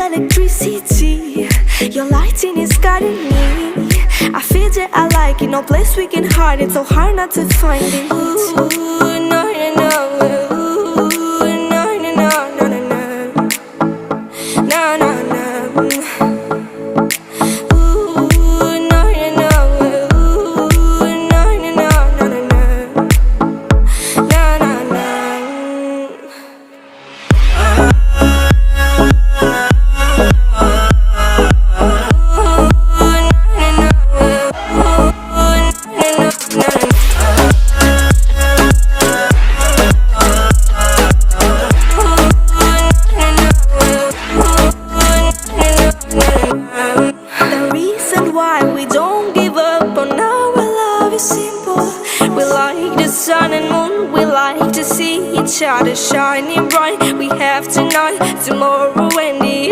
electricity. Your lighting is guiding me. I feel that I like it. No place we can hide it. So hard not to find it. Ooh, no, no, no. Ooh, no, no, no, no, no, no. No, no, no. Sun and moon, we like to see each other shining bright. We have tonight, tomorrow, and the